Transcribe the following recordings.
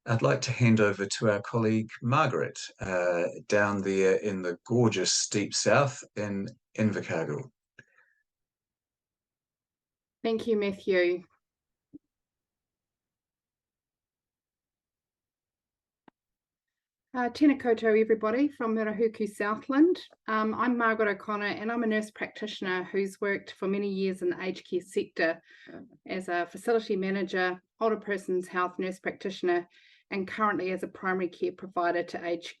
I'd like to hand over to our colleague Margaret down there in the gorgeous deep south in Invercargill. Thank you, Matthew. Tēnā koutou, everybody, from Murahuku, Southland. I'm Margaret O'Connor, and I'm a nurse practitioner who's worked for many years in the aged care sector as a facility manager, older person's health nurse practitioner, and currently as a primary care provider to aged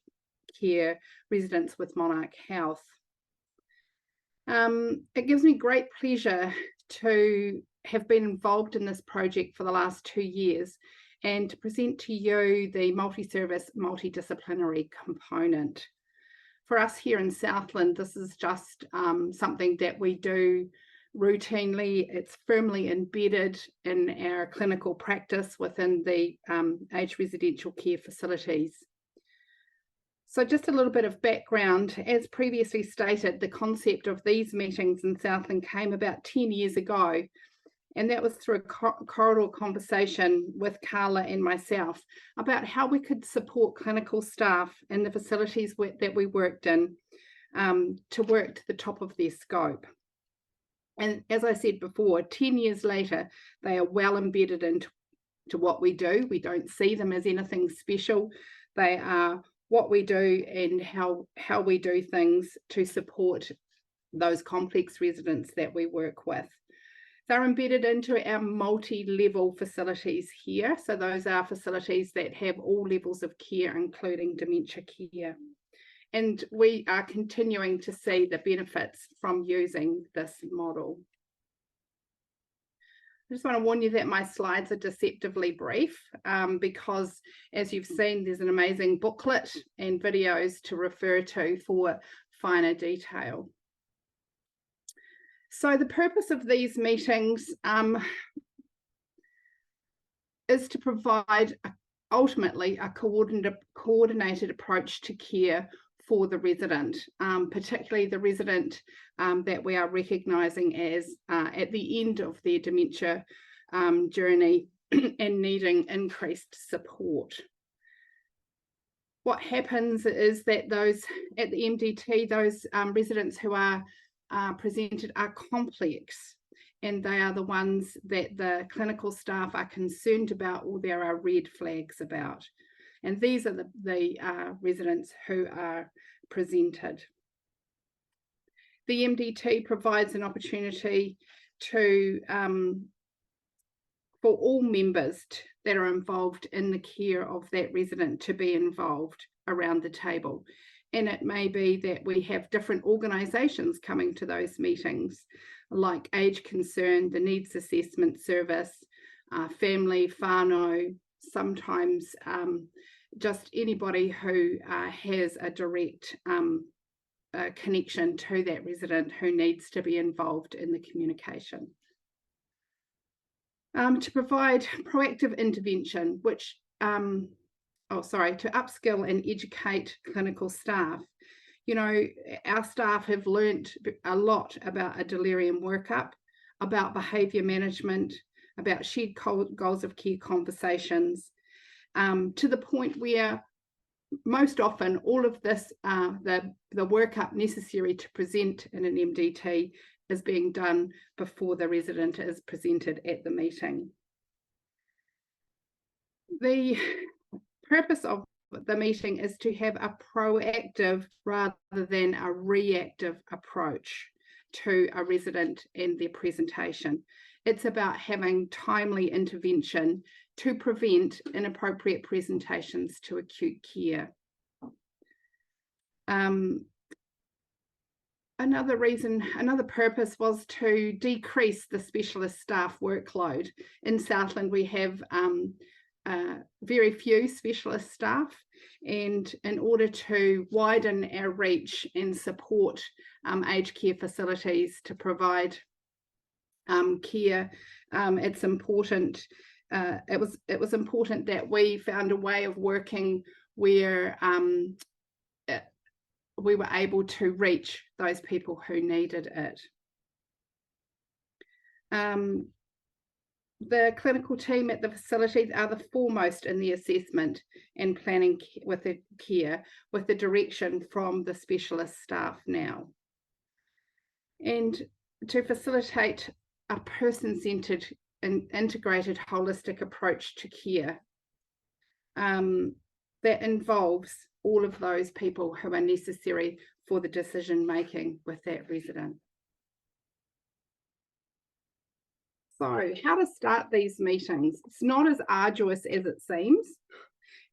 care residents with Monarch Health. It gives me great pleasure to have been involved in this project for the last 2 years and to present to you the multi-service, multidisciplinary component. For us here in Southland, this is just something that we do routinely. It's firmly embedded in our clinical practice within the aged residential care facilities. So just a little bit of background. As previously stated, the concept of these meetings in Southland came about 10 years ago, and that was through a corridor conversation with Carla and myself about how we could support clinical staff in the facilities that we worked in to work to the top of their scope. And as I said before, 10 years later, they are well embedded into what we do. We don't see them as anything special. They are what we do and how we do things to support those complex residents that we work with. They're embedded into our multi-level facilities here. So those are facilities that have all levels of care, including dementia care. And we are continuing to see the benefits from using this model. I just want to warn you that my slides are deceptively brief because, as you've seen, there's an amazing booklet and videos to refer to for finer detail. So the purpose of these meetings is to provide ultimately a coordinated approach to care for the resident, particularly the resident that we are recognising as at the end of their dementia journey and needing increased support. What happens is that those at the MDT, those residents who are presented are complex, and they are the ones that the clinical staff are concerned about or there are red flags about. And these are the residents who are presented. The MDT provides an opportunity to for all members that are involved in the care of that resident to be involved around the table. And it may be that we have different organisations coming to those meetings, like Age Concern, the Needs Assessment Service, Family, whānau, sometimes just anybody who has a direct connection to that resident who needs to be involved in the communication. To provide proactive intervention, which to upskill and educate clinical staff. You know, our staff have learnt a lot about a delirium workup, about behaviour management, about shared goals of care conversations, to the point where most often all of this, the workup necessary to present in an MDT is being done before the resident is presented at the meeting. The purpose of the meeting is to have a proactive rather than a reactive approach to a resident and their presentation. It's about having timely intervention to prevent inappropriate presentations to acute care. Another purpose was to decrease the specialist staff workload. In Southland, we have very few specialist staff, and in order to widen our reach and support aged care facilities to provide care, it's important. It was important that we found a way of working where we were able to reach those people who needed it. The clinical team at the facilities are the foremost in the assessment and planning with the care, with the direction from the specialist staff now. And to facilitate a person-centered and integrated holistic approach to care that involves all of those people who are necessary for the decision making with that resident. So how to start these meetings? It's not as arduous as it seems,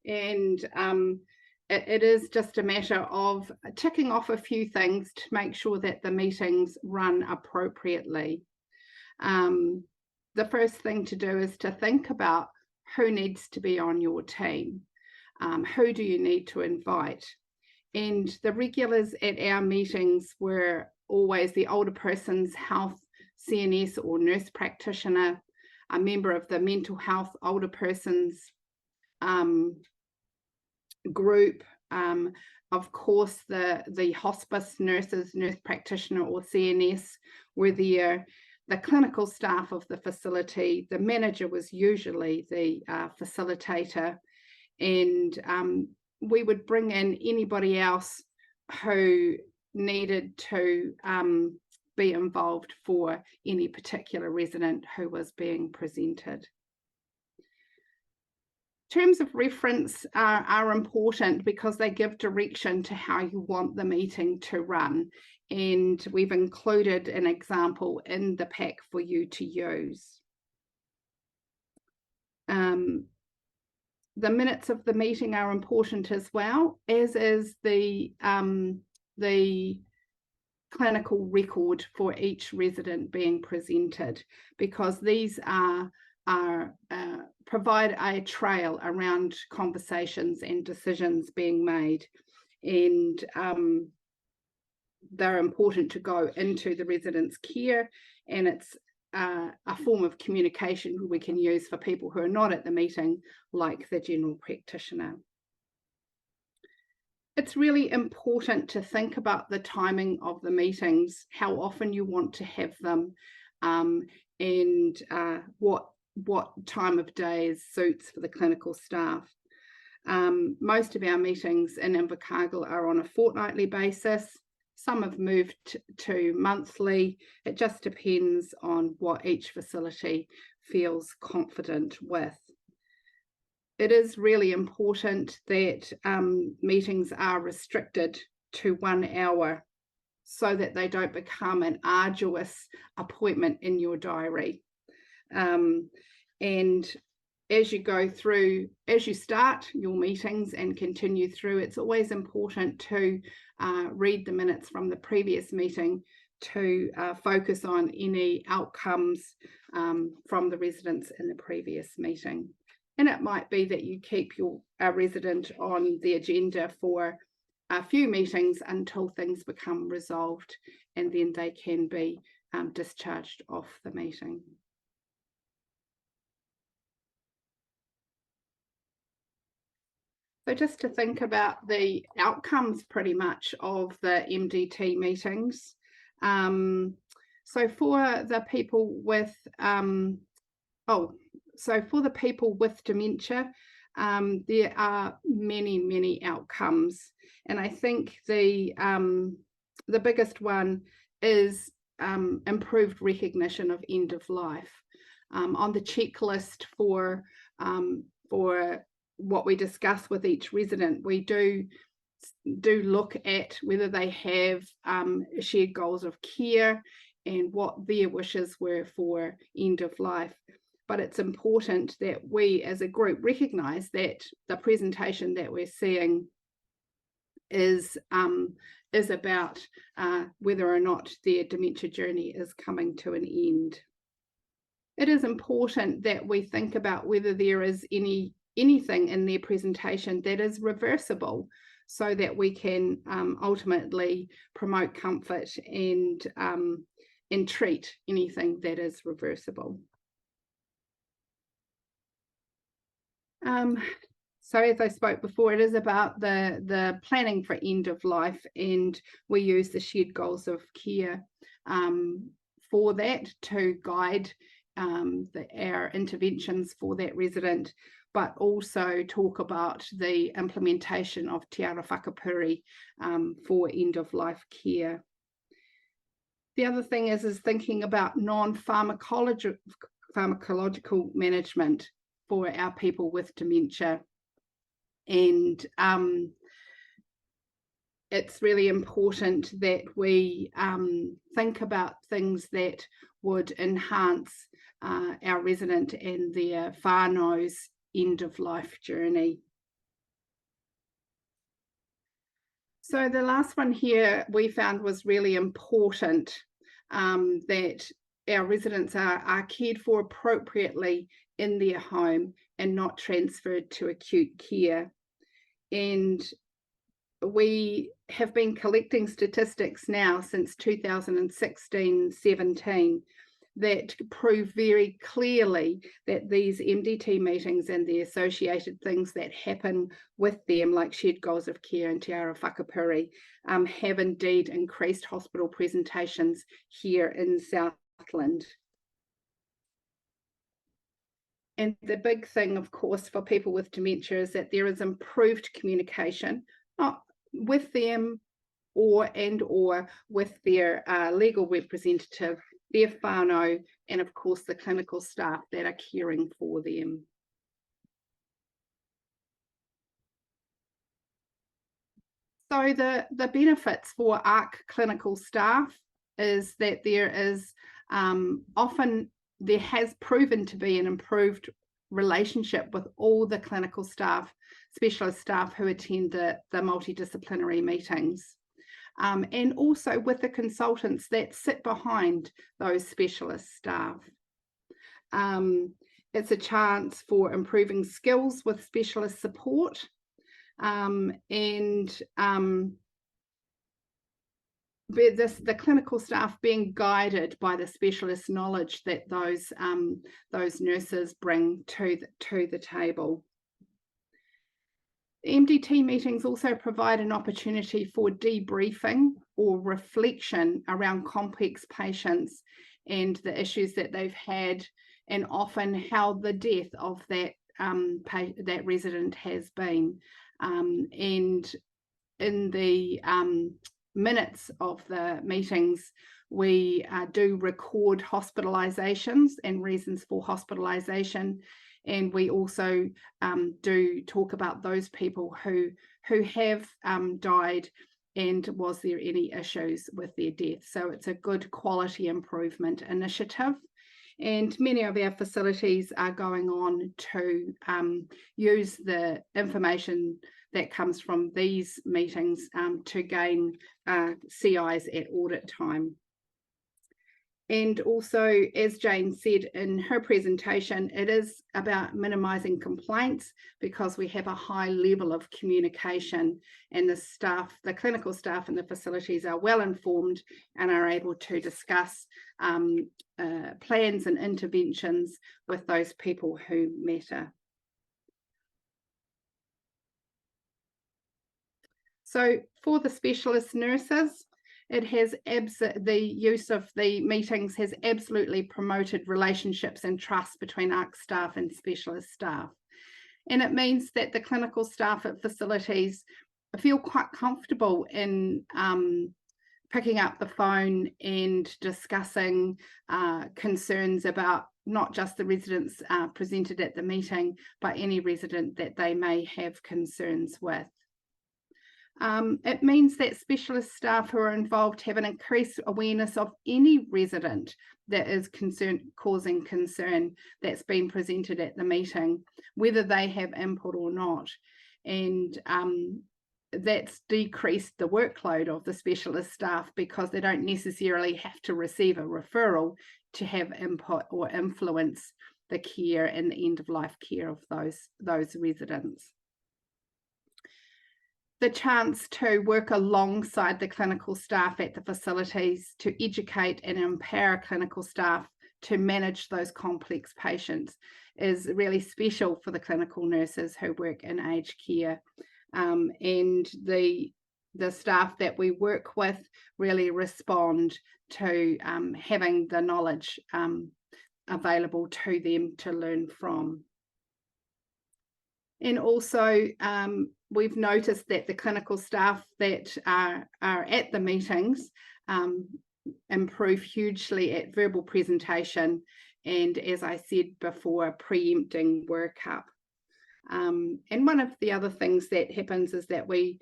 and it is just a matter of ticking off a few things to make sure that the meetings run appropriately. The first thing to do is to think about who needs to be on your team. Who do you need to invite? And the regulars at our meetings were always the older person's health CNS or nurse practitioner, a member of the mental health older persons group, of course the hospice nurses, nurse practitioner or CNS were there, the clinical staff of the facility, the manager was usually the facilitator, and we would bring in anybody else who needed to be involved for any particular resident who was being presented. Terms of reference are important because they give direction to how you want the meeting to run, and we've included an example in the pack for you to use. The minutes of the meeting are important as well, as is the clinical record for each resident being presented, because these provide a trail around conversations and decisions being made, and they're important to go into the resident's care, and it's a form of communication we can use for people who are not at the meeting, like the general practitioner. It's really important to think about the timing of the meetings, how often you want to have them, and what time of day suits for the clinical staff. Most of our meetings in Invercargill are on a fortnightly basis. Some have moved to monthly. It just depends on what each facility feels confident with. It is really important that meetings are restricted to 1 hour so that they don't become an arduous appointment in your diary. And as you go through, as you start your meetings and continue through, it's always important to read the minutes from the previous meeting to focus on any outcomes from the residents in the previous meeting. And it might be that you keep your resident on the agenda for a few meetings until things become resolved, and then they can be discharged off the meeting. So just to think about the outcomes pretty much of the MDT meetings. So for the people with for the people with dementia, there are many outcomes, and I think the biggest one is improved recognition of end of life. On the checklist for what we discuss with each resident, we do look at whether they have shared goals of care and what their wishes were for end of life. But it's important that we as a group recognise that the presentation that we're seeing is about whether or not their dementia journey is coming to an end. It is important that we think about whether there is anything in their presentation that is reversible, so that we can ultimately promote comfort and treat anything that is reversible. So as I spoke before, it is about the planning for end of life, and we use the shared goals of care for that to guide our interventions for that resident, but also talk about the implementation of te ara whakapuri for end-of-life care. The other thing is thinking about non-pharmacological management for our people with dementia. And it's really important that we think about things that would enhance our resident and their whānau's end-of-life journey. So the last one here we found was really important, that our residents are cared for appropriately in their home and not transferred to acute care. And we have been collecting statistics now since 2016-17 that prove very clearly that these MDT meetings and the associated things that happen with them, like shared goals of care and te ara whakapuri, have indeed increased hospital presentations here in Southland. And the big thing, of course, for people with dementia is that there is improved communication, not with them or with their legal representative, their whānau, and of course the clinical staff that are caring for them. So the benefits for ARC clinical staff is that there is there has proven to be an improved relationship with all the clinical staff, specialist staff who attend the multidisciplinary meetings. And also with the consultants that sit behind those specialist staff. It's a chance for improving skills with specialist support, the clinical staff being guided by the specialist knowledge that those nurses bring to the table. MDT meetings also provide an opportunity for debriefing or reflection around complex patients and the issues that they've had, and often how the death of that resident has been. And in the minutes of the meetings, we do record hospitalizations and reasons for hospitalization. And we also do talk about those people who have died and was there any issues with their death. So it's a good quality improvement initiative. And many of our facilities are going on to use the information that comes from these meetings to gain CIs at audit time. And also, as Jane said in her presentation, it is about minimising complaints because we have a high level of communication, and the staff, the clinical staff in the facilities are well informed and are able to discuss plans and interventions with those people who matter. So for the specialist nurses, it has the use of the meetings has absolutely promoted relationships and trust between ARC staff and specialist staff. And it means that the clinical staff at facilities feel quite comfortable in picking up the phone and discussing concerns about not just the residents presented at the meeting, but any resident that they may have concerns with. It means that specialist staff who are involved have an increased awareness of any resident that is causing concern that's been presented at the meeting, whether they have input or not. And that's decreased the workload of the specialist staff because they don't necessarily have to receive a referral to have input or influence the care and the end-of-life care of those residents. The chance to work alongside the clinical staff at the facilities to educate and empower clinical staff to manage those complex patients is really special for the clinical nurses who work in aged care. And the staff that we work with really respond to having the knowledge available to them to learn from. And also, we've noticed that the clinical staff that are at the meetings improve hugely at verbal presentation and, as I said before, preempting workup. And one of the other things that happens is that we've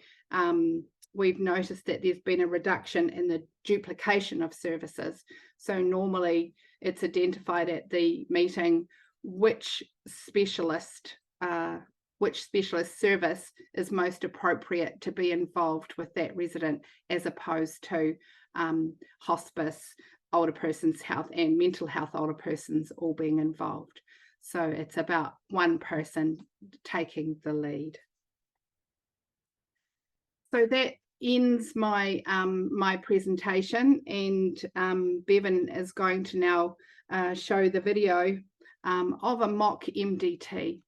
noticed that there's been a reduction in the duplication of services. So normally it's identified at the meeting which specialist service is most appropriate to be involved with that resident, as opposed to hospice, older persons health and mental health older persons all being involved. So it's about one person taking the lead. So that ends my my presentation, and Bevan is going to now show the video of a mock MDT.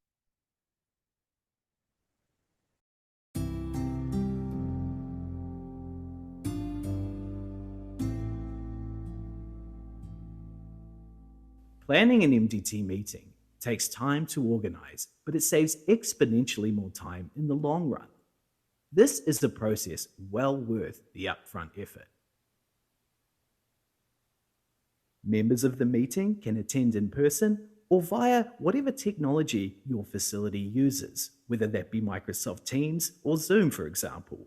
Planning an MDT meeting takes time to organise, but it saves exponentially more time in the long run. This is a process well worth the upfront effort. Members of the meeting can attend in person or via whatever technology your facility uses, whether that be Microsoft Teams or Zoom, for example.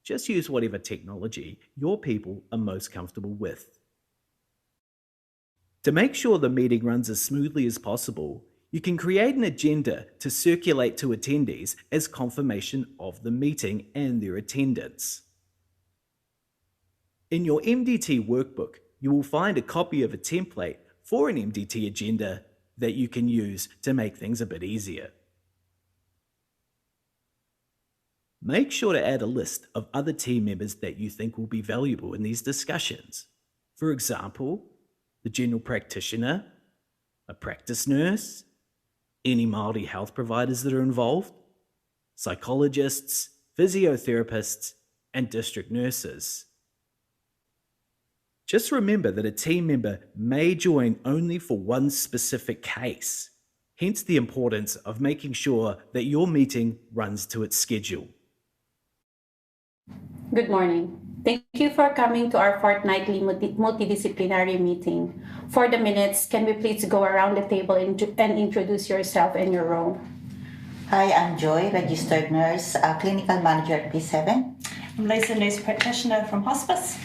Just use whatever technology your people are most comfortable with. To make sure the meeting runs as smoothly as possible, you can create an agenda to circulate to attendees as confirmation of the meeting and their attendance. In your MDT workbook, you will find a copy of a template for an MDT agenda that you can use to make things a bit easier. Make sure to add a list of other team members that you think will be valuable in these discussions. For example, the general practitioner, a practice nurse, any Māori health providers that are involved, psychologists, physiotherapists, and district nurses. Just remember that a team member may join only for one specific case, hence the importance of making sure that your meeting runs to its schedule. Good morning. Thank you for coming to our fortnightly multidisciplinary meeting. For the minutes, can we please go around the table and introduce yourself and your role? Hi, I'm Joy, registered nurse, clinical manager at P7. I'm Lisa, nurse practitioner from hospice.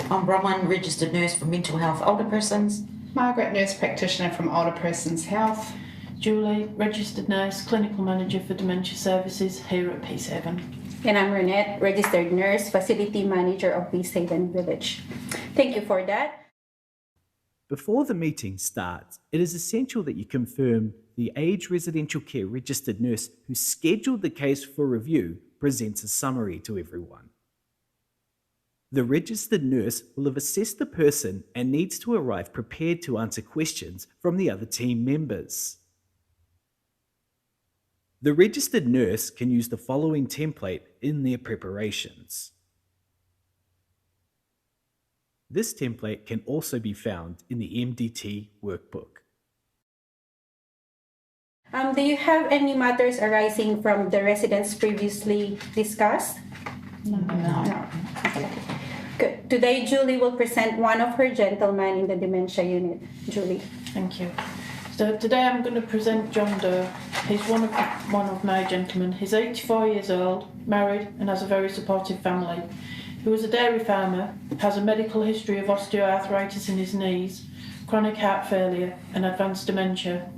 I'm Bronwyn, registered nurse for mental health older persons. Margaret, nurse practitioner from Older Persons Health. Julie, registered nurse, clinical manager for dementia services here at P7. And I'm Renette, registered nurse, facility manager of P7 Village. Thank you for that. Before the meeting starts, it is essential that you confirm the aged residential care registered nurse who scheduled the case for review presents a summary to everyone. The registered nurse will have assessed the person and needs to arrive prepared to answer questions from the other team members. The registered nurse can use the following template in their preparations. This template can also be found in the MDT workbook. Do you have any matters arising from the residents previously discussed? No. Okay. Good. Today, Julie will present one of her gentlemen in the dementia unit. Julie. Thank you. So today I'm going to present John Doe. He's one of my gentlemen. He's 84 years old, married, and has a very supportive family. He was a dairy farmer, has a medical history of osteoarthritis in his knees, chronic heart failure, and advanced dementia.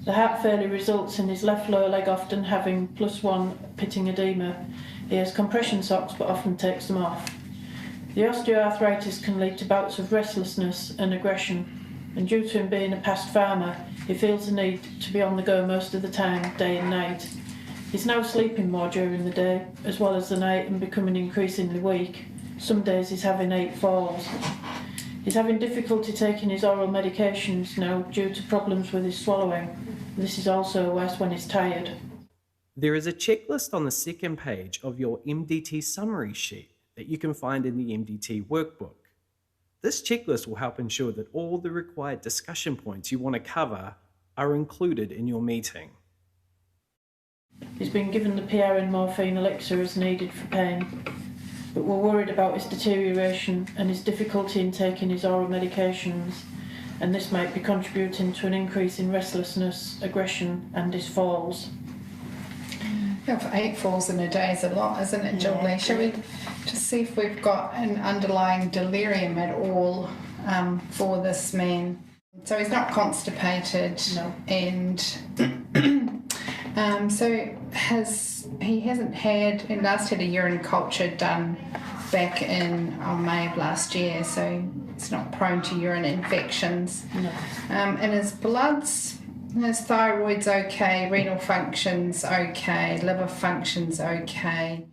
The heart failure results in his left lower leg often having +1 pitting edema. He has compression socks but often takes them off. The osteoarthritis can lead to bouts of restlessness and aggression, and due to him being a past farmer, he feels the need to be on the go most of the time, day and night. He's now sleeping more during the day, as well as the night, and becoming increasingly weak. Some days he's having 8 falls. He's having difficulty taking his oral medications now due to problems with his swallowing. This is also worse when he's tired. There is a checklist on the second page of your MDT summary sheet that you can find in the MDT workbook. This checklist will help ensure that all the required discussion points you want to cover are included in your meeting. He's been given the PRN morphine elixir as needed for pain, but we're worried about his deterioration and his difficulty in taking his oral medications, and this might be contributing to an increase in restlessness, aggression and his falls. Yeah, for 8 falls in a day is a lot, isn't it, Julie? Shall we just see if we've got an underlying delirium at all for this man? So he's not constipated, No. And so he hasn't had, and last had a urine culture done back in May of last year, so it's not prone to urine infections. No. And his bloods, his thyroid's okay, renal function's okay, liver function's okay.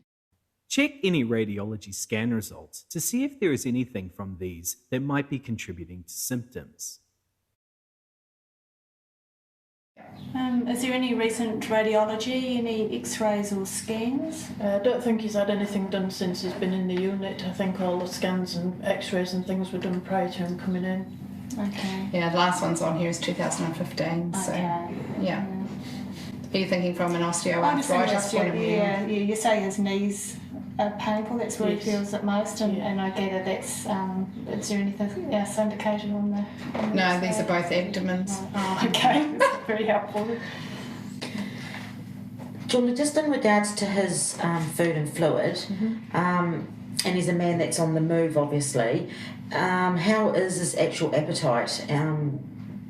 Check any radiology scan results to see if there is anything from these that might be contributing to symptoms. Is there any recent radiology, any x-rays or scans? I don't think he's had anything done since he's been in the unit. I think all the scans and x-rays and things were done prior to him coming in. Okay. Yeah, the last one's on here is 2015, so Okay. yeah. Are you thinking from an I'm just thinking osteoarthritis point of view? yeah, you say his knees are painful, that's where Yes. he feels it most, and, Yeah. and I gather that's, is there anything else indicated on the... No, these are both abdomens. Oh, okay, that's very helpful. Julie, just in regards to his food and fluid, and he's a man that's on the move, obviously, how is his actual appetite?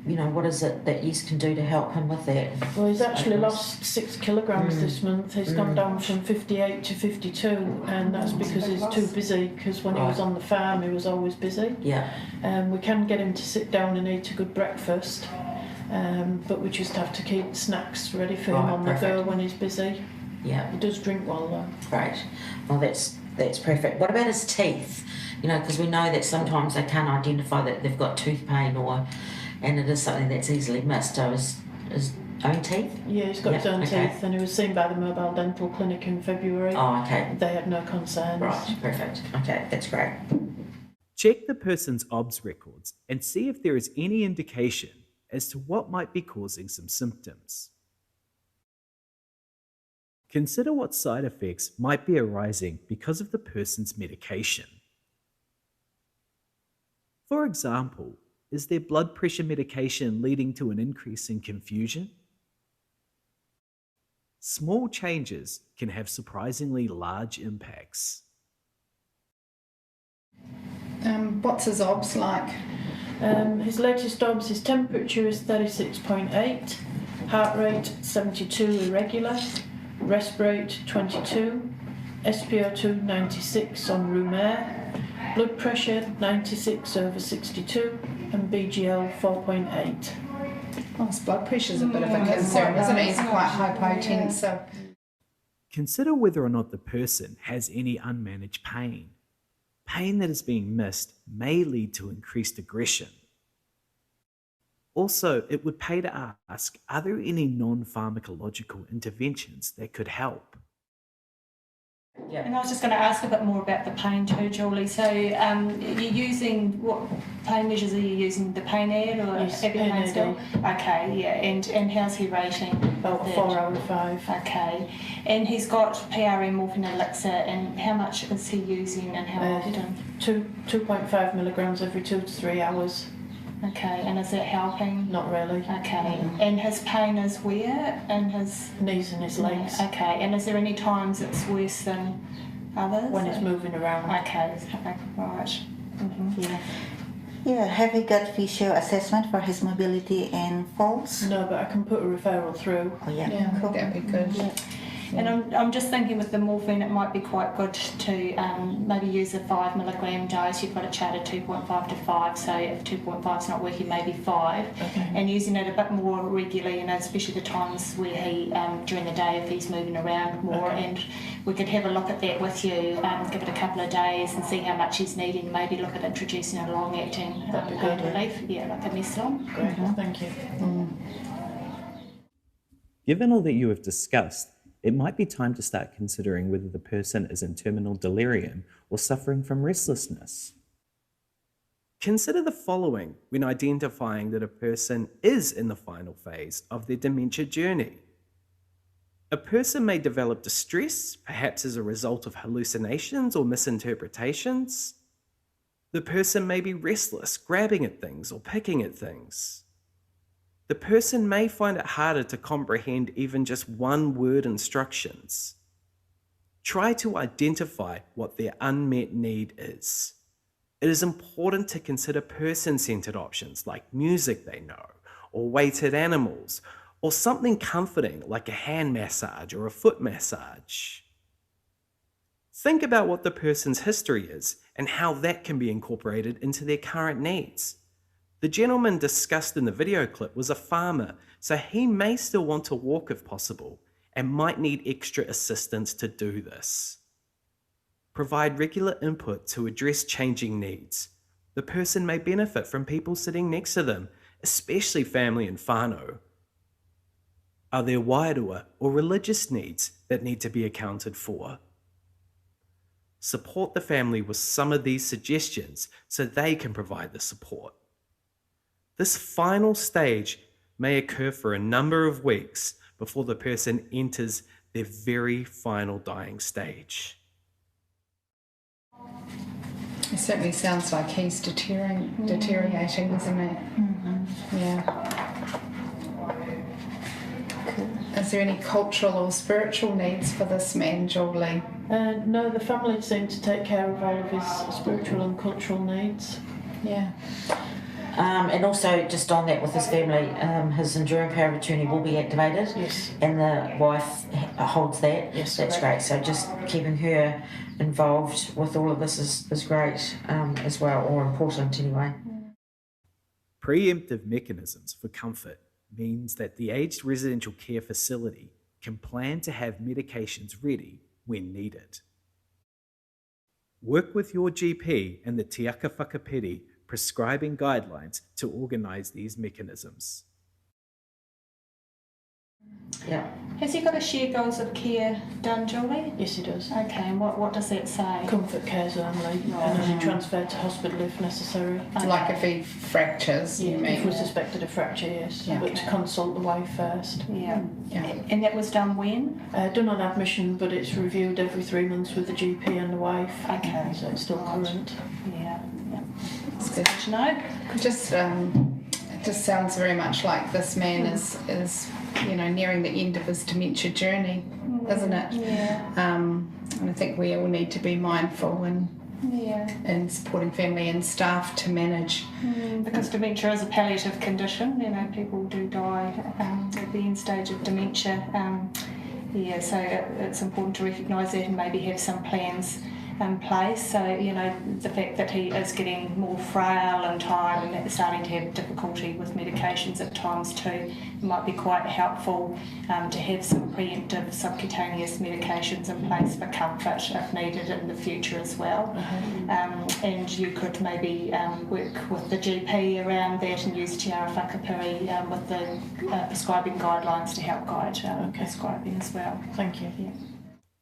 What is it that you can do to help him with that? Well, he's actually lost 6 kilograms this month. He's gone down from 58 to 52, and that's because he's too busy, because when he was on the farm he was always busy. Yeah. We can get him to sit down and eat a good breakfast, but we just have to keep snacks ready for him on the go when he's busy. Yeah. He does drink well though. Great. Well, that's perfect. What about his teeth? Because we know that sometimes they can't identify that they've got tooth pain and it is something that's easily missed. So his own teeth? Yeah, he's got his own okay. teeth, and he was seen by the mobile dental clinic in February. Oh, okay. They had no concerns. Right, perfect. Okay, that's great. Check the person's OBS records and see if there is any indication as to what might be causing some symptoms. Consider what side effects might be arising because of the person's medication. For example, is their blood pressure medication leading to an increase in confusion? Small changes can have surprisingly large impacts. What's his OBS like? His latest OBS, his temperature is 36.8, heart rate 72 irregular, rest rate 22, SpO2 96 on room air, blood pressure 96/62, and BGL 4.8. Oh, his blood pressure's a bit of a concern, isn't it? He's quite hypotensive. Consider whether or not the person has any unmanaged pain. Pain that is being missed may lead to increased aggression. Also, it would pay to ask, are there any non-pharmacological interventions that could help? Yeah. And I was just going to ask a bit more about the pain too, Julie. So you're using, what pain measures are you using? The pain aid or Yes, Epipain pain still? Okay, yeah. And how's he rating? About 4 out of 5. Okay. And he's got PRN morphine elixir, and how much is he using and how often? 2.5 milligrams every 2 to 3 hours. Okay, and is that helping? Not really. Okay, and his pain is where? In his knees and his legs. Okay, and is there any times it's worse than others? When he's moving around. Okay, right. Yeah. Yeah, have you got physio assessment for his mobility and falls? No, but I can put a referral through. Oh, yeah. Yeah, Cool. that'd be good. Yeah. And I'm just thinking with the morphine, it might be quite good to maybe use a 5 milligram dose. You've got it charted 2.5 to 5, so if 2.5 is not working, maybe 5. Okay. And using it a bit more regularly, especially the times where he, during the day, if he's moving around more. Okay. And we could have a look at that with you, give it a couple of days and see how much he's needing. Maybe look at introducing a long-acting pain relief, like a Meslon. Great, thank you. Given all that you have discussed, it might be time to start considering whether the person is in terminal delirium or suffering from restlessness. Consider the following when identifying that a person is in the final phase of their dementia journey. A person may develop distress, perhaps as a result of hallucinations or misinterpretations. The person may be restless, grabbing at things or picking at things. The person may find it harder to comprehend even just one-word instructions. Try to identify what their unmet need is. It is important to consider person-centered options like music they know, or weighted animals, or something comforting like a hand massage or a foot massage. Think about what the person's history is and how that can be incorporated into their current needs. The gentleman discussed in the video clip was a farmer, so he may still want to walk if possible and might need extra assistance to do this. Provide regular input to address changing needs. The person may benefit from people sitting next to them, especially family and whānau. Are there wairua or religious needs that need to be accounted for? Support the family with some of these suggestions so they can provide the support. This final stage may occur for a number of weeks before the person enters their very final dying stage. It certainly sounds like he's deteriorating, isn't it? Mm-hmm. Yeah. Is there any cultural or spiritual needs for this man, Julie? No, the family seem to take care of all of his spiritual and cultural needs. Yeah. And also, just on that with his family, his enduring power of attorney will be activated. Yes. And the wife holds that. Yes. That's great. So just keeping her involved with all of this is great as well, or important anyway. Preemptive mechanisms for comfort means that the aged residential care facility can plan to have medications ready when needed. Work with your GP and the Te Aka Whakapiri prescribing guidelines to organise these mechanisms. Yeah. Has he got a shared goals of care done, Julie? Yes, he does. Okay, and what does that say? Comfort cares only, and only transferred to hospital if necessary. Okay. Like if he fractures, you mean? If we suspected a fracture, yes, Yeah. but to consult the wife first. Yeah. Yeah. And that was done when? Done on admission, but it's reviewed every 3 months with the GP and the wife. Okay. So it's still current. Yeah. It's good. Good to know. It just sounds very much like this man is nearing the end of his dementia journey, isn't it? Yeah. And I think we all need to be mindful in supporting family and staff to manage. Because dementia is a palliative condition, people do die at the end stage of dementia. So it's important to recognise that and maybe have some plans in place. So, the fact that he is getting more frail in time and starting to have difficulty with medications at times too, it might be quite helpful to have some preemptive subcutaneous medications in place for comfort if needed in the future as well. And you could maybe work with the GP around that and use Te Ara Whakapiri with the prescribing guidelines to help guide prescribing as well. Thank you. Yeah.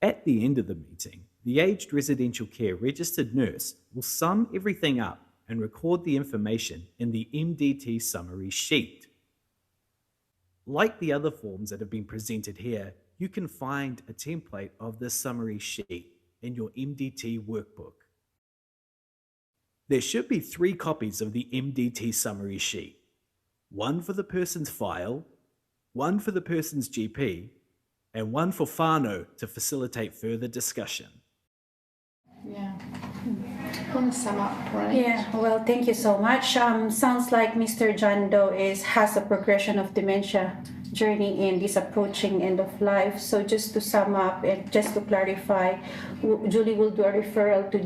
At the end of the meeting, the aged residential care registered nurse will sum everything up and record the information in the MDT summary sheet. Like the other forms that have been presented here, you can find a template of this summary sheet in your MDT workbook. There should be 3 copies of the MDT summary sheet. One for the person's file, one for the person's GP, and one for whānau to facilitate further discussion. Yeah. I want to sum up, right? Yeah, well, thank you so much. Sounds like Mr. John Doe has a progression of dementia journey and is approaching end of life. So just to sum up and just to clarify, Julie will do a referral to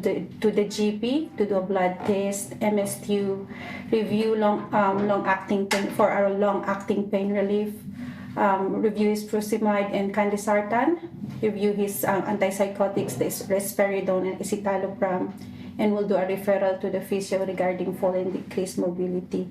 the GP to do a blood test, MSU, review long-acting pain for our long-acting pain relief, review his furosemide and candesartan, review his antipsychotics, the risperidone and escitalopram, and we'll do a referral to the physio regarding fall and decreased mobility.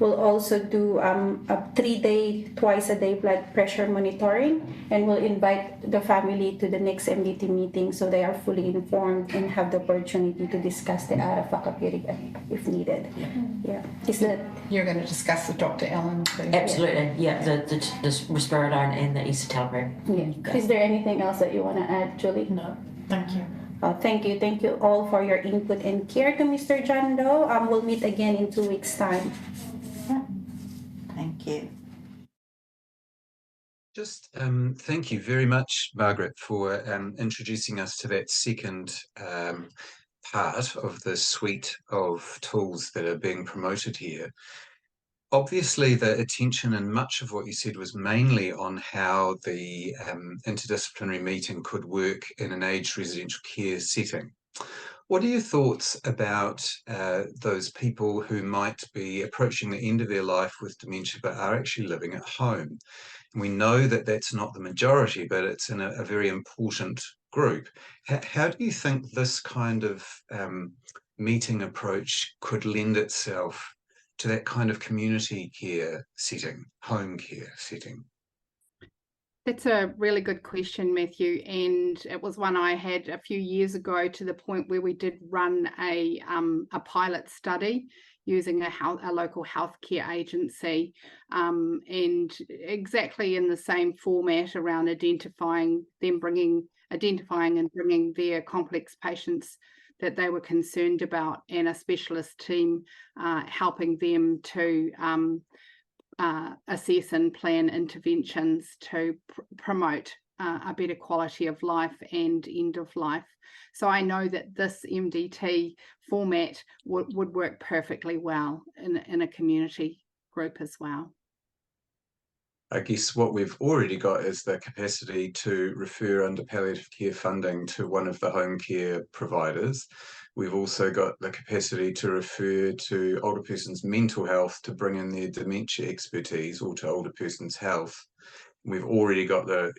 We'll also do a 3-day, twice-a-day blood pressure monitoring, and we'll invite the family to the next MDT meeting so they are fully informed and have the opportunity to discuss the RFA period if needed. Yeah. Is that You're going to discuss with Dr. Ellen too? Absolutely, yeah, the risperidone and the escitalopram. Yeah. Is there anything else that you want to add, Julie? No, thank you. Thank you all for your input and care to Mr. John Doe. We'll meet again in 2 weeks' time. Thank you. Just thank you very much, Margaret, for introducing us to that second part of the suite of tools that are being promoted here. Obviously, the attention and much of what you said was mainly on how the interdisciplinary meeting could work in an aged residential care setting. What are your thoughts about those people who might be approaching the end of their life with dementia but are actually living at home? And we know that that's not the majority, but it's in a very important group. How do you think this kind of meeting approach could lend itself to that kind of community care setting, home care setting? That's a really good question, Matthew, and it was one I had a few years ago, to the point where we did run a pilot study using a local healthcare agency, and exactly in the same format around identifying and bringing their complex patients that they were concerned about, and a specialist team helping them to assess and plan interventions to promote a better quality of life and end of life. So I know that this MDT format would work perfectly well in a community group as well. I guess what we've already got is the capacity to refer under palliative care funding to one of the home care providers. We've also got the capacity to refer to older person's mental health to bring in their dementia expertise, or to older person's health. We've already got the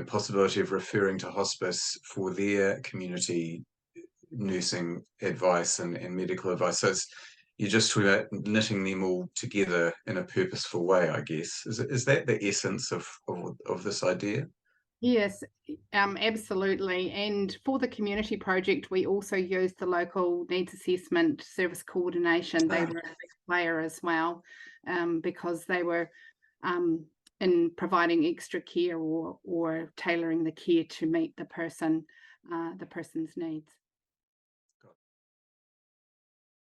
possibility of referring to hospice for their community nursing advice and medical advice. So you're just talking about knitting them all together in a purposeful way, I guess. Is that the essence of this idea? Yes, absolutely. And for the community project, we also used the local needs assessment service coordination. They were a big player as well, because they were in providing extra care or tailoring the care to meet the person's needs.